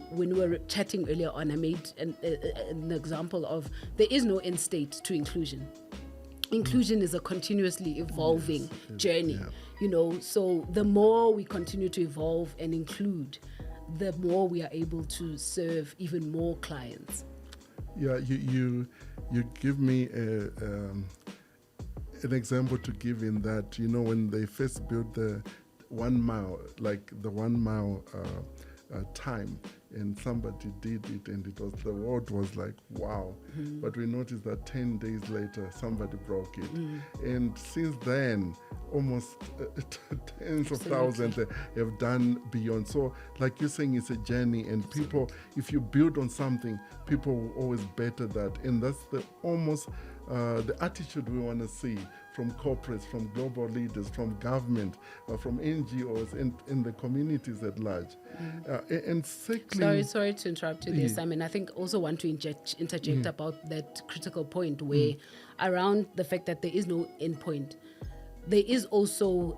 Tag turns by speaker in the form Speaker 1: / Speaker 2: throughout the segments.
Speaker 1: When we were chatting earlier on, I made an example of there is no end state to inclusion. Inclusion is a continuously evolving journey, so the more we continue to evolve and include, the more we are able to serve even more clients.
Speaker 2: Yeah, you give me an example to give in that, when they first built the 1 mile, like the 1 mile time, and somebody did it, and the world was like, wow. But we noticed that 10 days later, somebody broke it. And since then, almost tens of thousands have done beyond. So like you're saying, it's a journey, and people, if you build on something, people will always better that. And that's the attitude we want to see from corporates, from global leaders, from government, from NGOs, and the communities at large. And secondly...
Speaker 1: Sorry to interrupt you there, Simon. I think also want to interject about that critical point where around the fact that there is no end point, there is also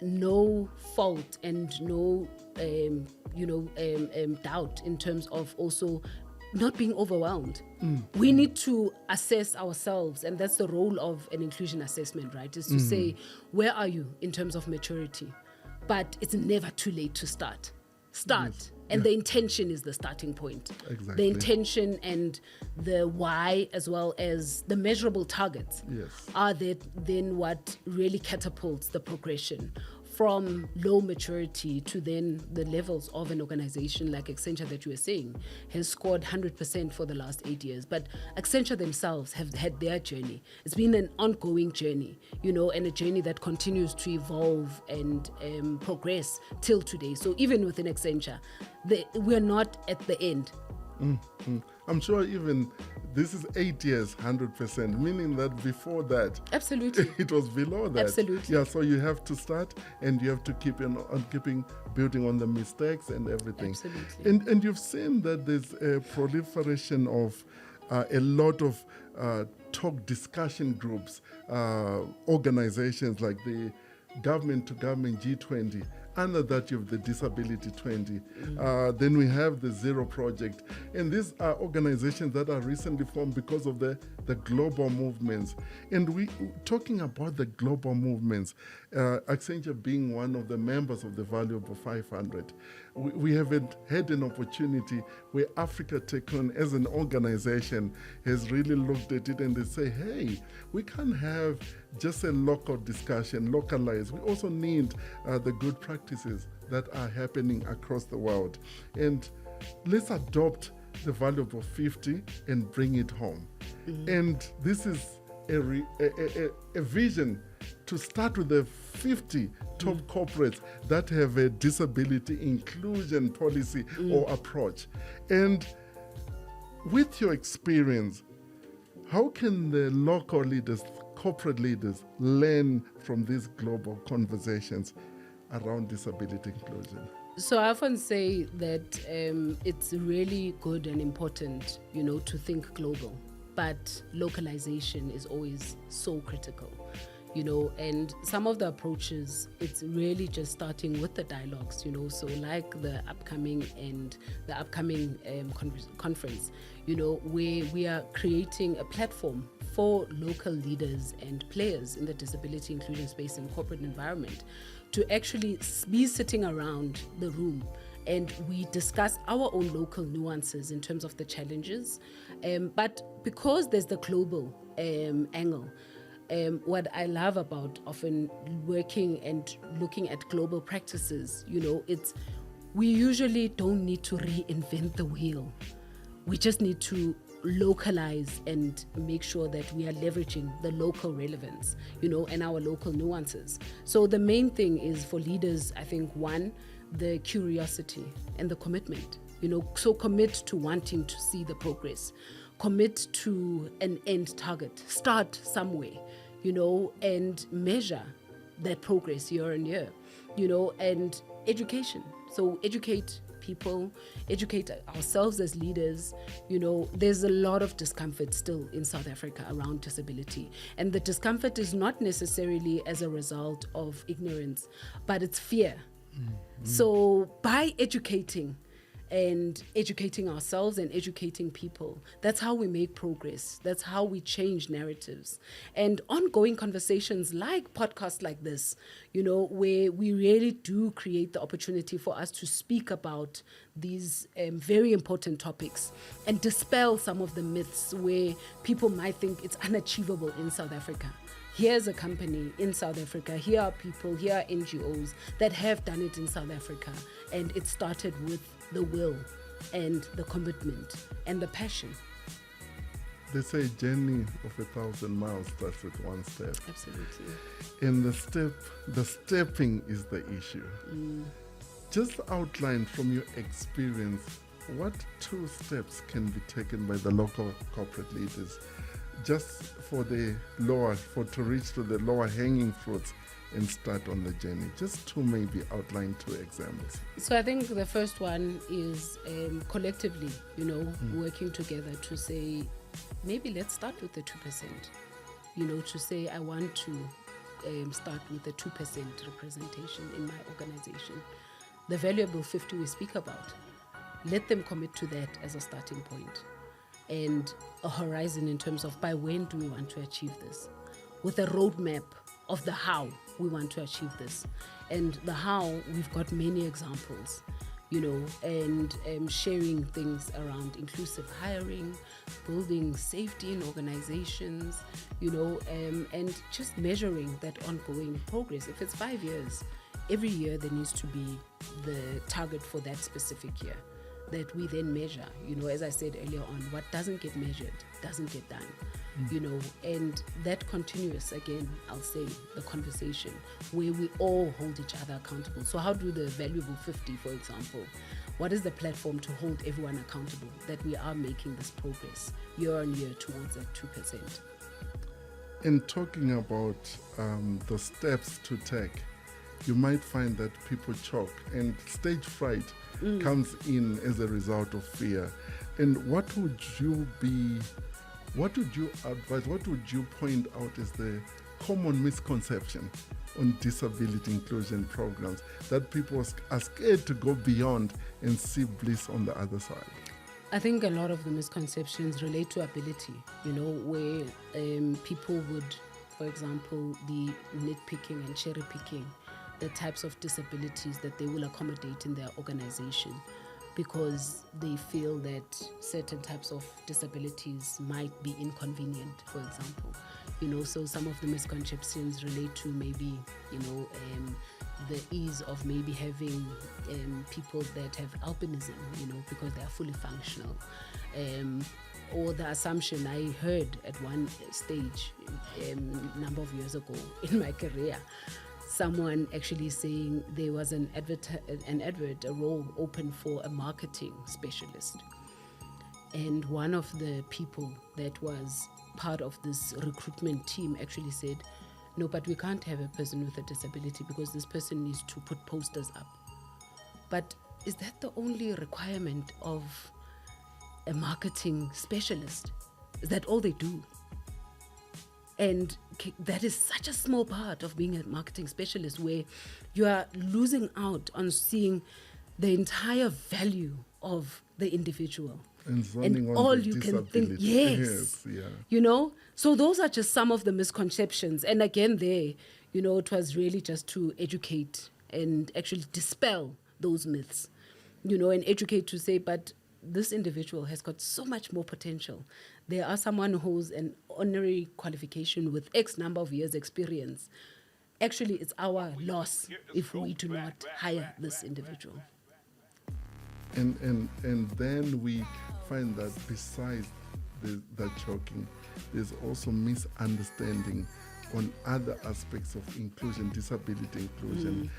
Speaker 1: no fault and no doubt in terms of also not being overwhelmed. We need to assess ourselves, and that's the role of an inclusion assessment, right? Is to say, where are you in terms of maturity? But it's never too late to start. Yes. And the intention is the starting point.
Speaker 2: Exactly.
Speaker 1: The intention and the why, as well as the measurable targets, are then what really catapults the progression from low maturity to then the levels of an organization like Accenture that you were saying has scored 100% for the last 8 years. But Accenture themselves have had their journey. It's been an ongoing journey, and a journey that continues to evolve and progress till today. So even within Accenture, we're not at the end.
Speaker 2: I'm sure even this is 8 years, 100%, meaning that before that,
Speaker 1: absolutely,
Speaker 2: it was below that.
Speaker 1: Absolutely.
Speaker 2: Yeah, so you have to start, and you have to keep building on the mistakes and everything.
Speaker 1: Absolutely.
Speaker 2: And you've seen that there's a proliferation of a lot of talk discussion groups, organizations like the government to government G20. Under that, you have the Disability 20. Then we have the Zero Project. And these are organizations that are recently formed because of the global movements. And we talking about the global movements, Accenture being one of the members of the Valuable 500, we have had an opportunity where Africa Tech-On as an organization has really looked at it and they say, hey, we can't have just a local discussion, localized. We also need the good practices that are happening across the world. And let's adopt the Valuable 50 and bring it home. And this is a vision to start with the 50 top corporates that have a disability inclusion policy or approach. And with your experience, how can the local leaders, corporate leaders, learn from these global conversations around disability inclusion?
Speaker 1: So I often say that it's really good and important, to think global, but localization is always so critical, and some of the approaches, it's really just starting with the dialogues, so like the upcoming conference, where we are creating a platform for local leaders and players in the disability inclusion space and corporate environment to actually be sitting around the room, and we discuss our own local nuances in terms of the challenges. But because there's the global angle, what I love about often working and looking at global practices, it's we usually don't need to reinvent the wheel. We just need to localize and make sure that we are leveraging the local relevance, and our local nuances. So the main thing is for leaders, I think, one, the curiosity and the commitment, so commit to wanting to see the progress, commit to an end target, start somewhere, and measure that progress year on year, and education. So educate people, educate ourselves as leaders. There's a lot of discomfort still in South Africa around disability. And the discomfort is not necessarily as a result of ignorance, but it's fear. So by educating ourselves and educating people, that's how we make progress. That's how we change narratives. And ongoing conversations like podcasts like this, where we really do create the opportunity for us to speak about these very important topics and dispel some of the myths where people might think it's unachievable in South Africa. Here's a company in South Africa, here are people, here are NGOs that have done it in South Africa, and it started with the will and the commitment and the passion.
Speaker 2: They say a journey of 1,000 miles starts with one step.
Speaker 1: Absolutely.
Speaker 2: And the stepping is the issue. Just outline from your experience, what 2 steps can be taken by the local corporate leaders just to reach to the lower hanging fruits and start on the journey? Just to maybe outline 2 examples.
Speaker 1: So I think the first one is collectively, working together to say, maybe let's start with the 2%. To say, I want to start with the 2% representation in my organization. The valuable 50 we speak about, let them commit to that as a starting point. And a horizon in terms of by when do we want to achieve this, with a roadmap of the how we want to achieve this. And the how, we've got many examples, and sharing things around inclusive hiring, building safety in organizations, and just measuring that ongoing progress. If it's 5 years, every year there needs to be the target for that specific year that we then measure. As I said earlier on, what doesn't get measured doesn't get done. And that continuous, again, I'll say, the conversation where we all hold each other accountable. So how do the valuable 50, for example, what is the platform to hold everyone accountable that we are making this progress year on year towards that 2%?
Speaker 2: In talking about the steps to take, you might find that people choke, and stage fright comes in as a result of fear. And what would you advise, what would you point out as the common misconception on disability inclusion programs that people are scared to go beyond and see bliss on the other side?
Speaker 1: I think a lot of the misconceptions relate to ability, where people would, for example, be nitpicking and cherry picking the types of disabilities that they will accommodate in their organization because they feel that certain types of disabilities might be inconvenient, for example. So some of the misconceptions relate to maybe, the ease of maybe having people that have albinism, because they are fully functional. Or the assumption I heard at one stage a number of years ago in my career, someone actually saying there was a role open for a marketing specialist. And one of the people that was part of this recruitment team actually said, no, but we can't have a person with a disability because this person needs to put posters up. But is that the only requirement of a marketing specialist? Is that all they do? And that is such a small part of being a marketing specialist, where you are losing out on seeing the entire value of the individual.
Speaker 2: And
Speaker 1: all you can think, yes,
Speaker 2: yeah.
Speaker 1: So those are just some of the misconceptions. And again, it was really just to educate and actually dispel those myths, and educate to say, but this individual has got so much more potential. There are someone who's an honorary qualification with X number of years experience. Actually, it's our loss if we do not hire this individual.
Speaker 2: And then we find that besides the choking, there's also misunderstanding on other aspects of inclusion, disability inclusion.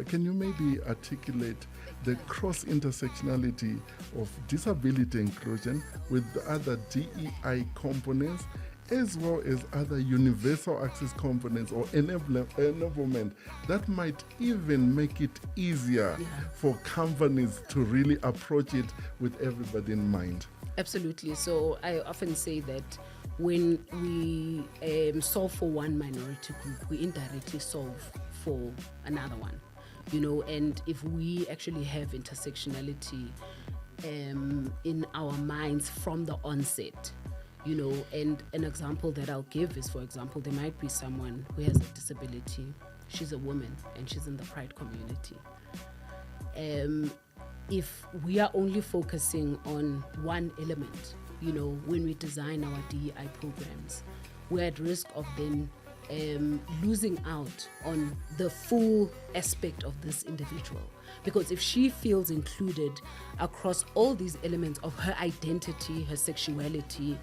Speaker 2: Can you maybe articulate the cross-intersectionality of disability inclusion with the other DEI components as well as other universal access components or enablement that might even make it easier for companies to really approach it with everybody in mind.
Speaker 1: Absolutely. So I often say that when we solve for one minority group, we indirectly solve for another one, and if we actually have intersectionality in our minds from the onset, and an example that I'll give is, for example, there might be someone who has a disability, she's a woman and she's in the pride community. If we are only focusing on one element, when we design our DEI programs, we're at risk of then losing out on the full aspect of this individual. Because if she feels included across all these elements of her identity, her sexuality,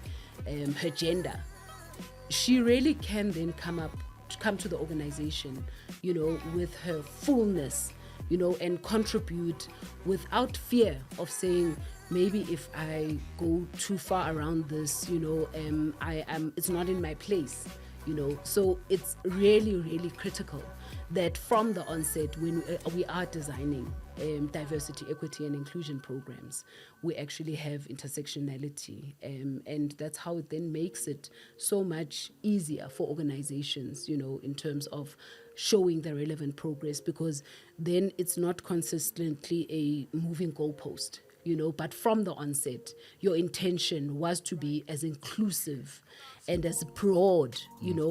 Speaker 1: her gender, she really can then come to the organization, with her fullness, and contribute without fear of saying, maybe if I go too far around this, it's not in my place, So it's really, really critical that from the onset, when we are designing diversity, equity, and inclusion programs, we actually have intersectionality, and that's how it then makes it so much easier for organizations, in terms of showing the relevant progress, because then it's not consistently a moving goalpost, but from the onset, your intention was to be as inclusive and as broad.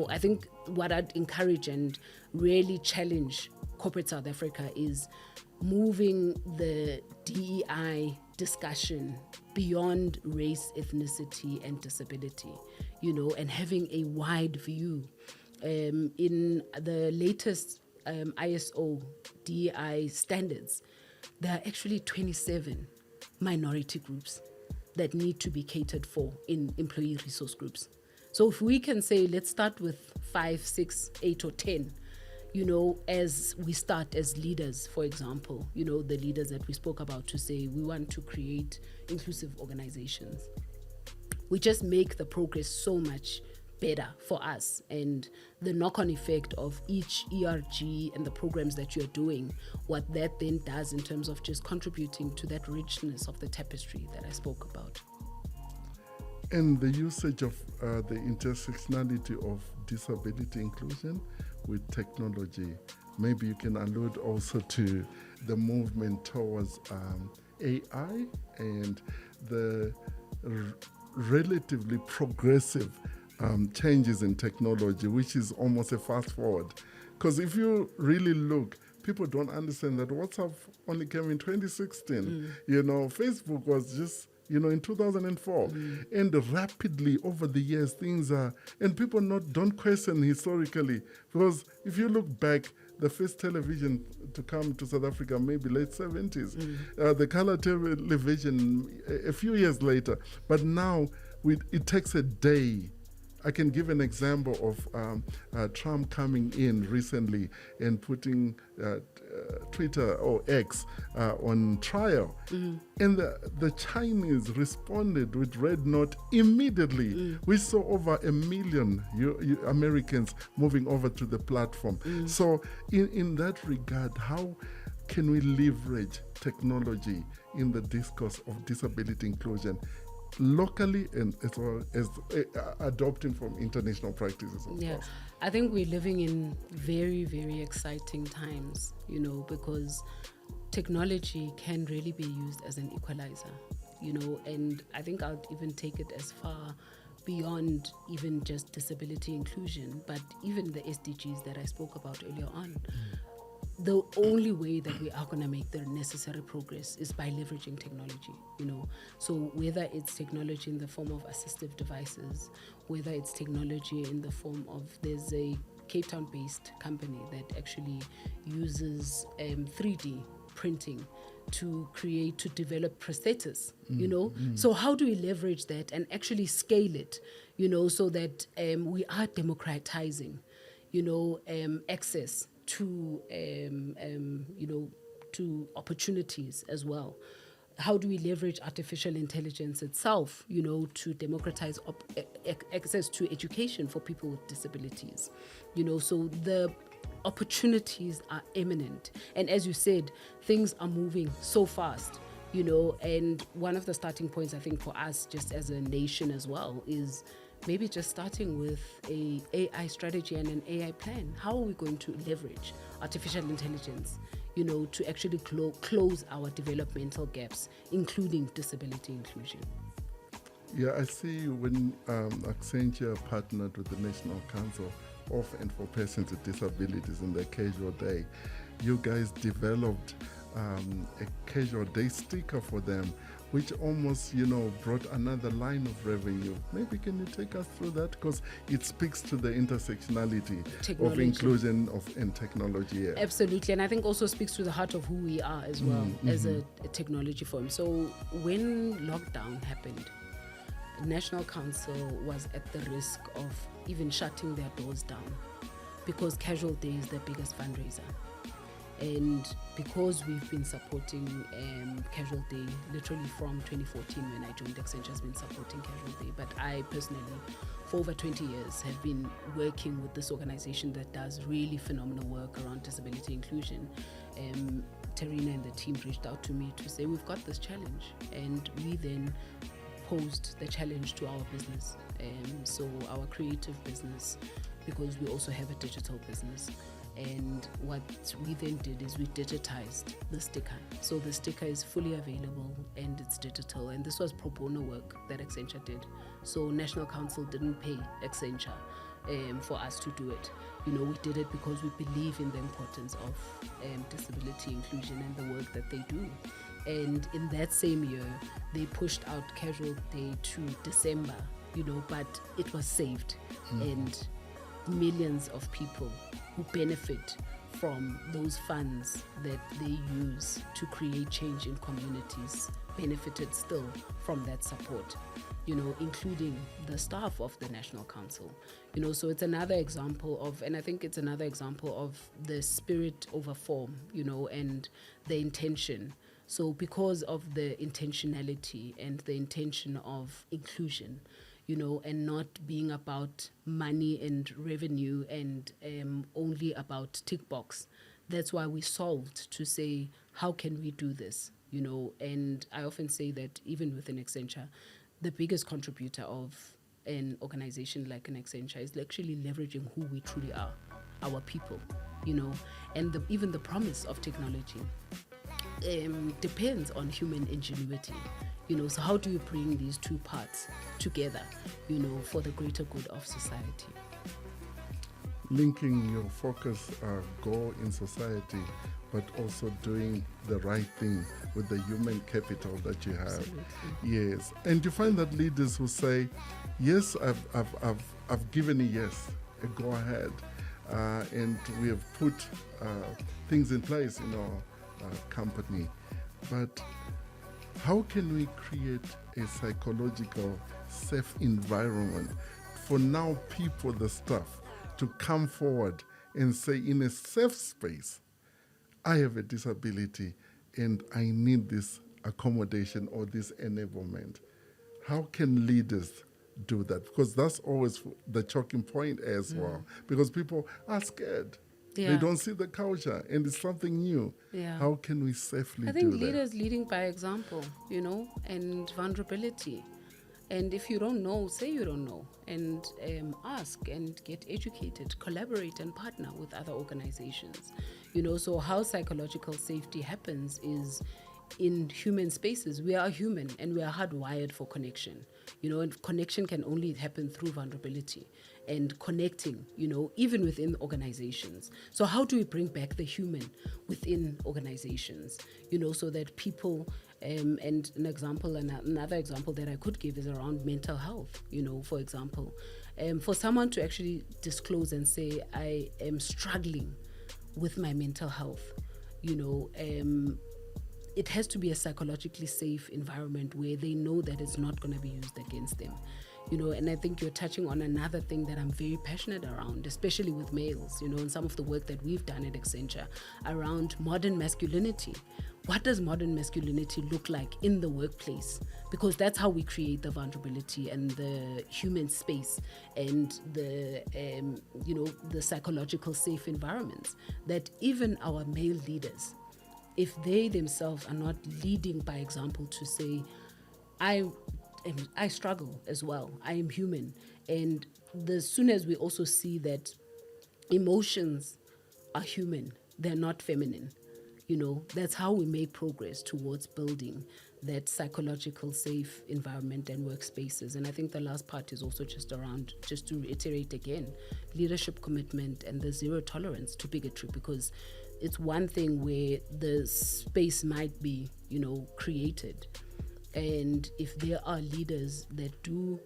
Speaker 1: I think what I'd encourage and really challenge corporate South Africa is moving the DEI discussion beyond race, ethnicity, and disability, and having a wide view. In the latest ISO DEI standards, there are actually 27 minority groups that need to be catered for in employee resource groups. So if we can say, let's start with 5, 6, 8, or 10, as we start as leaders, for example, the leaders that we spoke about, to say we want to create inclusive organizations, we just make the progress so much better for us, and the knock-on effect of each ERG and the programs that you're doing, what that then does in terms of just contributing to that richness of the tapestry that I spoke about.
Speaker 2: And the usage of the intersectionality of disability inclusion with technology. Maybe you can allude also to the movement towards AI and the relatively progressive changes in technology, which is almost a fast forward. Because if you really look, people don't understand that WhatsApp only came in 2016. Facebook was just in 2004. And rapidly over the years, things are, and people don't question historically, because if you look back, the first television to come to South Africa, maybe late 70s, the color television a few years later. But now it takes a day. I can give an example of Trump coming in recently and putting Twitter or X on trial. And the Chinese responded with Red Note immediately. We saw over 1 million Americans moving over to the platform. So in that regard, how can we leverage technology in the discourse of disability inclusion locally and as well as adopting from international practices, of course?
Speaker 1: I think we're living in very, very exciting times, because technology can really be used as an equalizer, and I think I'll even take it as far beyond even just disability inclusion, but even the SDGs that I spoke about earlier on. The only way that we are going to make the necessary progress is by leveraging technology, So whether it's technology in the form of assistive devices, whether it's technology in the form of, there's a Cape Town-based company that actually uses 3D printing to develop prosthetics, So how do we leverage that and actually scale it, so that we are democratizing, access to to opportunities as well. how do we leverage artificial intelligence itself, to democratize access to education for people with disabilities? So the opportunities are imminent. And as you said, things are moving so fast, and one of the starting points, I think, for us, just as a nation as well, is maybe just starting with a AI strategy and an AI plan. How are we going to leverage artificial intelligence, to actually close our developmental gaps, including disability inclusion?
Speaker 2: Yeah, I see when Accenture partnered with the National Council of and for Persons with Disabilities in their Casual Day, you guys developed a Casual Day sticker for them, which almost, brought another line of revenue. Maybe can you take us through that? Because it speaks to the intersectionality of inclusion and technology. Yeah.
Speaker 1: Absolutely. And I think also speaks to the heart of who we are as well, as a technology firm. So when lockdown happened, the National Council was at the risk of even shutting their doors down, because Casual Day is their biggest fundraiser. And because we've been supporting Casual Day literally from 2014 when I joined, Accenture has been supporting Casual Day. But I personally, for over 20 years, have been working with this organization that does really phenomenal work around disability inclusion. Terina and the team reached out to me to say, we've got this challenge. And we then posed the challenge to our business. So our creative business, because we also have a digital business. And what we then did is we digitized the sticker. So the sticker is fully available and it's digital. And this was pro bono work that Accenture did. So National Council didn't pay Accenture for us to do it. We did it because we believe in the importance of disability inclusion and the work that they do. And in that same year, they pushed out Casual Day to December, but it was saved. And millions of people who benefit from those funds that they use to create change in communities benefited still from that support, including the staff of the National Council. So it's another example of, and I think it's another example of the spirit over form, and the intention. So because of the intentionality and the intention of inclusion, and not being about money and revenue and only about tick box. That's why we solved to say, how can we do this? And I often say that even within Accenture, the biggest contributor of an organization like an Accenture is actually leveraging who we truly are, our people, and even the promise of technology depends on human ingenuity. So how do you bring these two parts together, for the greater good of society?
Speaker 2: Linking your focus, goal in society, but also doing the right thing with the human capital that you have.
Speaker 1: Absolutely.
Speaker 2: Yes, and you find that leaders who say, "Yes, I've given a yes, a go ahead, and we have put things in place in our company, but." How can we create a psychological safe environment for now people, the staff, to come forward and say in a safe space, I have a disability and I need this accommodation or this enablement? How can leaders do that? Because that's always the choking point as well. Because people are scared.
Speaker 1: Yeah.
Speaker 2: They don't see the culture and it's something new.
Speaker 1: Yeah.
Speaker 2: How can we safely do that?
Speaker 1: I think leaders leading by example, and vulnerability. And if you don't know, say you don't know, and ask and get educated, collaborate and partner with other organizations. So how psychological safety happens is in human spaces. We are human and we are hardwired for connection. And connection can only happen through vulnerability and connecting, even within organizations. So how do we bring back the human within organizations, so that people, and another example that I could give is around mental health, for example, for someone to actually disclose and say, I am struggling with my mental health, it has to be a psychologically safe environment where they know that it's not going to be used against them. And I think you're touching on another thing that I'm very passionate around, especially with males, and some of the work that we've done at Accenture around modern masculinity. what does modern masculinity look like in the workplace? Because that's how we create the vulnerability and the human space and the the psychological safe environments that even our male leaders, if they themselves are not leading by example to say, I struggle as well, I am human, and as soon as we also see that emotions are human, they're not feminine. That's how we make progress towards building that psychological safe environment and workspaces. And I think the last part is also just around, just to reiterate again, leadership commitment and the zero tolerance to bigotry, because it's one thing where the space might be, created. And if there are leaders that do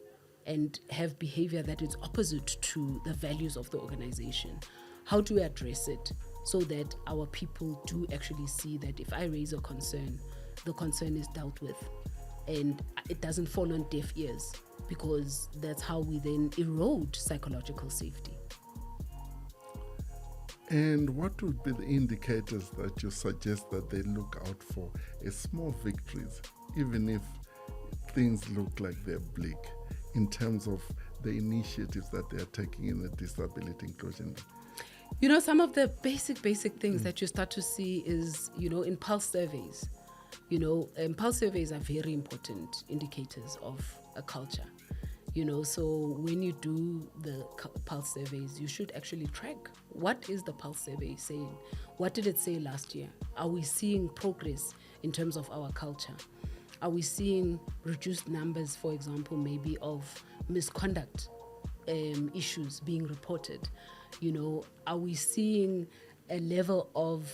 Speaker 1: and have behavior that is opposite to the values of the organization, how do we address it so that our people do actually see that if I raise a concern, the concern is dealt with and it doesn't fall on deaf ears, because that's how we then erode psychological safety.
Speaker 2: And what would be the indicators that you suggest that they look out for as small victories, even if things look like they're bleak, in terms of the initiatives that they are taking in the disability inclusion?
Speaker 1: Some of the basic things that you start to see is, in pulse surveys. Pulse surveys are very important indicators of a culture. So when you do the pulse surveys, you should actually track, what is the pulse survey saying? What did it say last year? Are we seeing progress in terms of our culture? Are we seeing reduced numbers, for example, maybe of misconduct issues being reported? Are we seeing a level of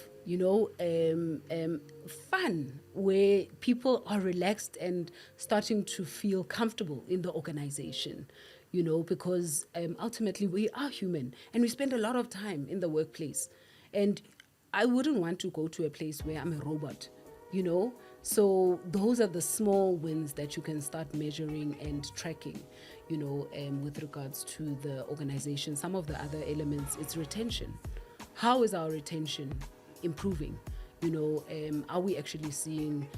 Speaker 1: fun where people are relaxed and starting to feel comfortable in the organization? Because ultimately we are human and we spend a lot of time in the workplace, and I wouldn't want to go to a place where I'm a robot. So those are the small wins that you can start measuring and tracking, with regards to the organization. Some of the other elements, it's retention. How is our retention improving? Are we actually seeing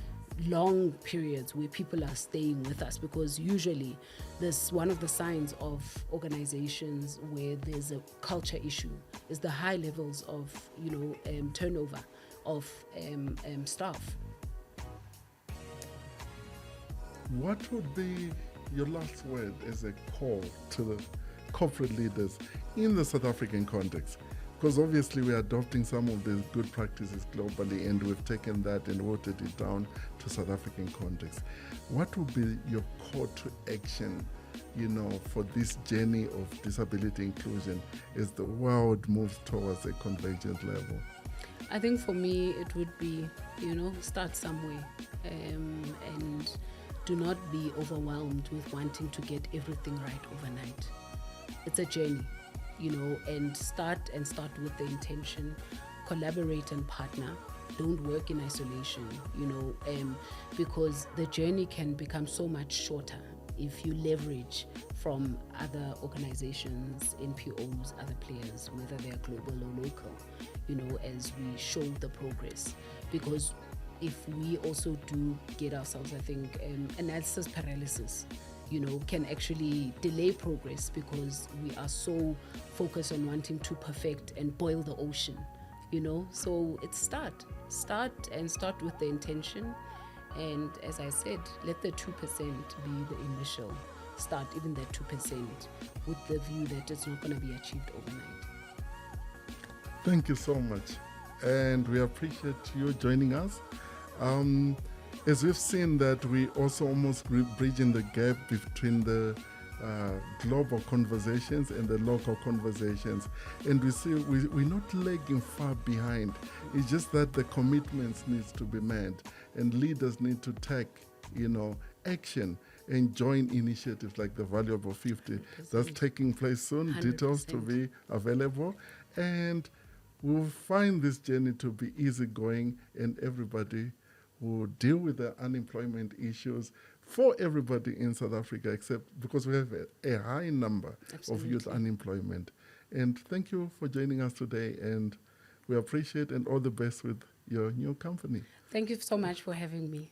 Speaker 1: long periods where people are staying with us? Because usually this, one of the signs of organizations where there's a culture issue is the high levels of turnover of staff.
Speaker 2: What would be your last word as a call to the corporate leaders in the South African context? Because obviously we are adopting some of the good practices globally, and we've taken that and watered it down to South African context. What would be your call to action, for this journey of disability inclusion as the world moves towards a convergent level?
Speaker 1: I think for me it would be, start somewhere, and do not be overwhelmed with wanting to get everything right overnight. It's a journey, and start with the intention, collaborate and partner. Don't work in isolation, because the journey can become so much shorter if you leverage from other organizations, NPOs, other players, whether they're global or local, as we show the progress. Because if we also do get ourselves, I think, analysis paralysis, can actually delay progress, because we are so focused on wanting to perfect and boil the ocean, So it's start with the intention. And as I said, let the 2% be the initial start, even that 2%, with the view that it's not going to be achieved overnight.
Speaker 2: Thank you so much. And we appreciate you joining us. As we've seen that we also almost bridging the gap between the global conversations and the local conversations, and we see we're not lagging far behind. It's just that the commitments needs to be made, and leaders need to take action and join initiatives like the Valuable 50 that's taking place soon. 100%. Details to be available, and we'll find this journey to be easygoing, and everybody will deal with the unemployment issues for everybody in South Africa, except because we have a high number of youth unemployment. And thank you for joining us today, and we appreciate and all the best with your new company.
Speaker 1: Thank you so much for having me.